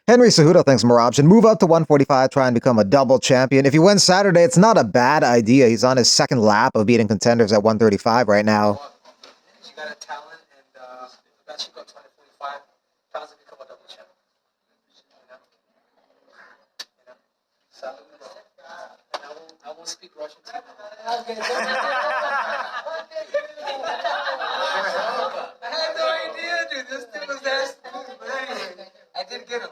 Henry Cejudo thinks Merab should move up to 145, try and become a double champion. If he wins Saturday, it's not a bad idea. He's on his second lap of beating contenders at 135 right now. You got a talent, and that should go 2045. Tries to become a double champion. So, and I won't speak Russian too. I had no idea, dude. This thing was that smooth, but anyway, I did get him.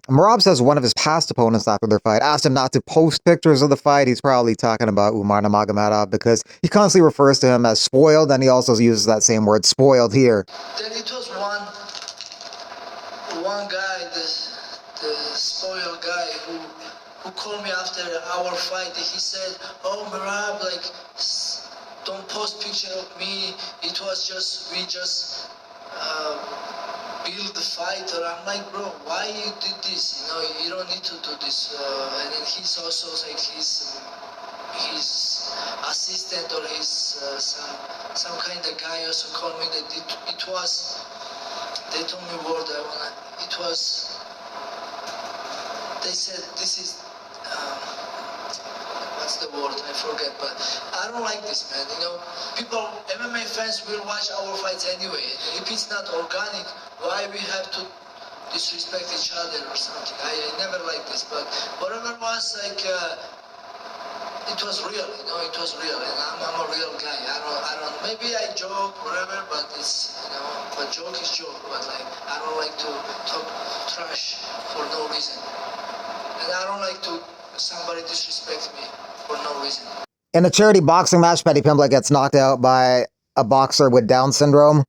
Merab says one of his past opponents after their fight asked him not to post pictures of the fight. He's probably talking about Umar Nurmagomedov because he constantly refers to him as spoiled, and he also uses that same word, spoiled, here. Then it was one guy, the spoiled guy, who called me after our fight. He said, "Oh, Merab, like, don't post picture of me. It was we just build the fight." Or I'm like, bro, why you did this? You know, you don't need to do this. And then he's also like his assistant or his some kind of guy also called me that it was. They told me word it was. They said this is. What's the word? I forget, but I don't like this, man. You know, people, MMA fans will watch our fights anyway. If it's not organic, why we have to disrespect each other or something? I never liked this, but whatever was like, it was real. You know, it was real, and I'm a real guy. I don't. Maybe I joke, whatever, but it's but joke is joke. But like, I don't like to talk trash for no reason, and I don't like to somebody disrespect me for no reason. In a charity boxing match, Paddy KO'd gets knocked out by a boxer with Down syndrome.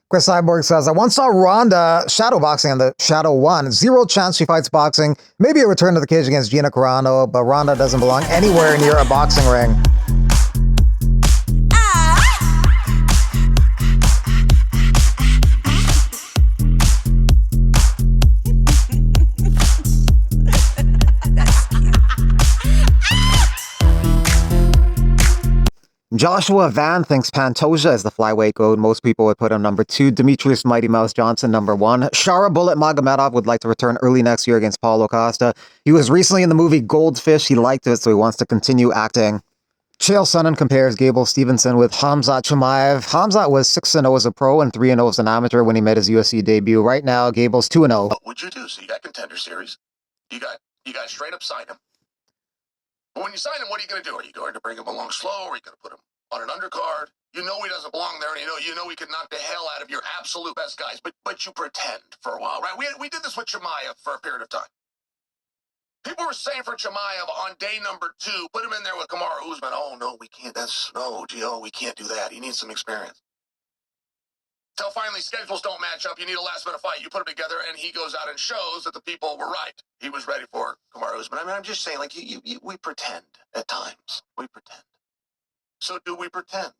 Chris Cyborg says, I once saw Ronda shadowboxing on the Shadow 1. Zero chance she fights boxing. Maybe a return to the cage against Gina Carano, but Ronda doesn't belong anywhere near a boxing ring. Joshua Van thinks Pantoja is the flyweight GOAT. Most people would put him number 2. Demetrius Mighty Mouse Johnson, number 1. Shara Bullet Magomedov would like to return early next year against Paulo Costa. He was recently in the movie Goldfish. He liked it, so he wants to continue acting. Chael Sonnen compares Gable Stevenson with Khamzat Chimaev. Khamzat was 6-0 as a pro and 3-0 as an amateur when he made his UFC debut. Right now, Gable's 2-0. What would you do? So you got Contender Series. You got straight up sign him. But when you sign him, what are you going to do? Are you going to bring him along slow? Or are you going to put him on an undercard? You know he doesn't belong there, and you know he could knock the hell out of your absolute best guys, but you pretend for a while, right? We did this with Chimaev for a period of time. People were saying for Chimaev on day number 2, put him in there with Kamaru Usman. Oh, no, we can't. We can't do that. He needs some experience. Till finally schedules don't match up. You need a last-minute fight. You put them together, and he goes out and shows that the people were right. He was ready for Kamaru Usman. I mean, I'm just saying, like, we pretend at times. We pretend. So do we pretend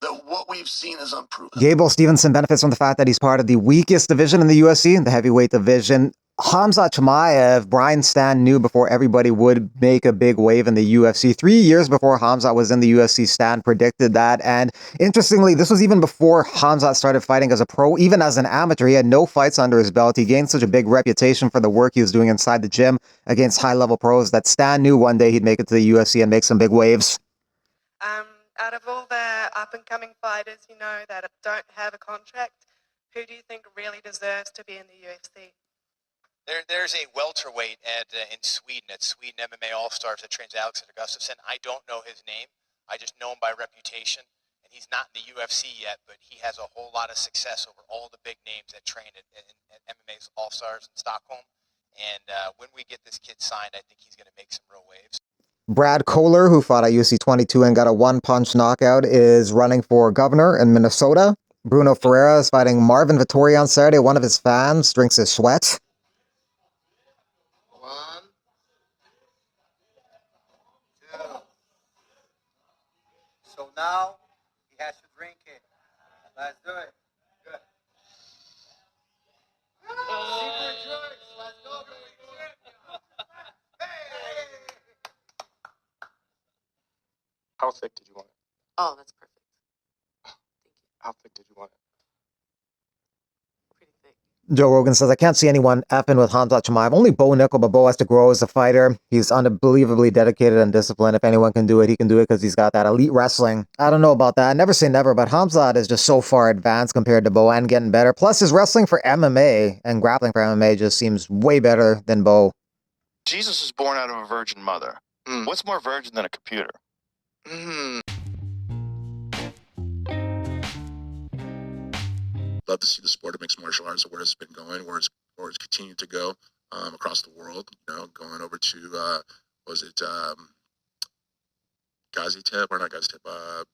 that what we've seen is unproven? Gable Stevenson benefits from the fact that he's part of the weakest division in the UFC, the heavyweight division. Khamzat Chimaev, Brian Stan knew before everybody would make a big wave in the UFC. 3 years before Khamzat was in the UFC, Stan predicted that. And interestingly, this was even before Khamzat started fighting as a pro. Even as an amateur, he had no fights under his belt. He gained such a big reputation for the work he was doing inside the gym against high-level pros that Stan knew one day he'd make it to the UFC and make some big waves. Out of all the up-and-coming fighters, that don't have a contract, who do you think really deserves to be in the UFC? There's a welterweight in Sweden, at Sweden MMA All-Stars, that trains Alexander Gustafsson. I don't know his name. I just know him by reputation. And he's not in the UFC yet, but he has a whole lot of success over all the big names that train at MMA All-Stars in Stockholm. And when we get this kid signed, I think he's going to make some real waves. Brad Kohler, who fought at UFC 22 and got a one-punch knockout, is running for governor in Minnesota. Bruno Ferreira is fighting Marvin Vettori on Saturday. One of his fans drinks his sweat. One, two. So now he has to drink it. Let's do it. Good. Secret drinks. Let's go, baby. Hey! How thick did you want it? Oh, that's perfect. How thick did you want it? Pretty thick. Joe Rogan says, I can't see anyone effing with Khamzat Chimaev. Only Bo Nickel, but Bo has to grow as a fighter. He's unbelievably dedicated and disciplined. If anyone can do it, he can do it because he's got that elite wrestling. I don't know about that. Never say never, but Khamzat is just so far advanced compared to Bo and getting better. Plus, his wrestling for MMA and grappling for MMA just seems way better than Bo. Jesus was born out of a virgin mother. What's more virgin than a computer? Love to see the sport of mixed martial arts, where it's been going, where it's continued to go across the world. You know, going over to Gaziantep or not Gaziantep?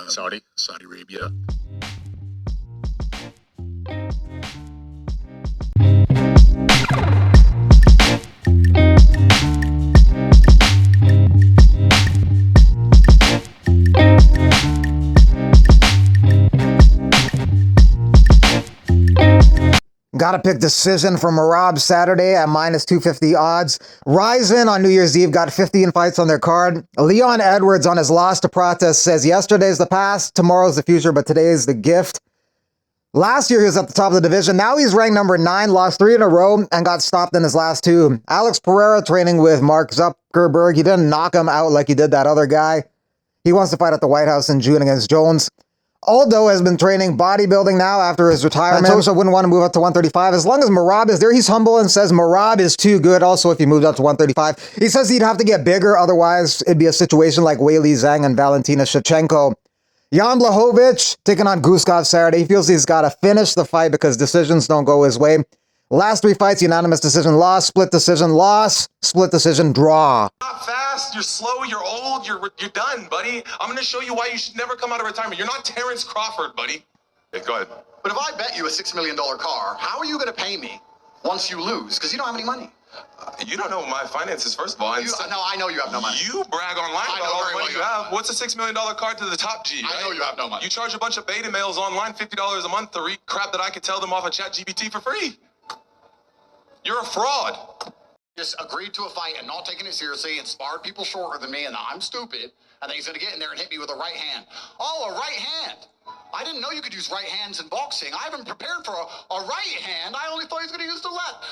Saudi Arabia. Got to pick decision for Merab Saturday at minus 250 odds. Ryzen on New Year's Eve got 15 fights on their card. Leon Edwards on his loss to Protest says yesterday's the past, tomorrow's the future, but today's the gift. Last year he was at the top of the division. Now he's ranked number 9, lost 3 in a row, and got stopped in his last 2. Alex Pereira training with Mark Zuckerberg. He didn't knock him out like he did that other guy. He wants to fight at the White House in June against Jones. Aldo has been training bodybuilding now after his retirement. Tosha wouldn't want to move up to 135. As long as Merab is there, he's humble and says Merab is too good. Also, if he moved up to 135, he says he'd have to get bigger. Otherwise, it'd be a situation like Weili Zhang and Valentina Shevchenko. Jan Blachowicz taking on Guskov Saturday. He feels he's got to finish the fight because decisions don't go his way. Last 3 fights, unanimous decision loss, split decision loss, split decision draw. Not fast, you're slow, you're old, you're done, buddy. I'm going to show you why you should never come out of retirement. You're not Terrence Crawford, buddy. Yeah, go ahead. But if I bet you a $6 million car, how are you going to pay me once you lose? Because you don't have any money. You don't know my finances, first of all. And No, I know you have no money. You brag online I about know all very the money well you you have. have. What's a $6 million car to the top G? I know you have no money. You charge a bunch of beta males online $50 a month to read crap that I could tell them off of ChatGPT for free. You're a fraud. Just agreed to a fight and not taking it seriously and sparred people shorter than me, and I'm stupid. I think he's going to get in there and hit me with a right hand. Oh, a right hand. I didn't know you could use right hands in boxing. I haven't prepared for a right hand. I only thought he was going to use the left.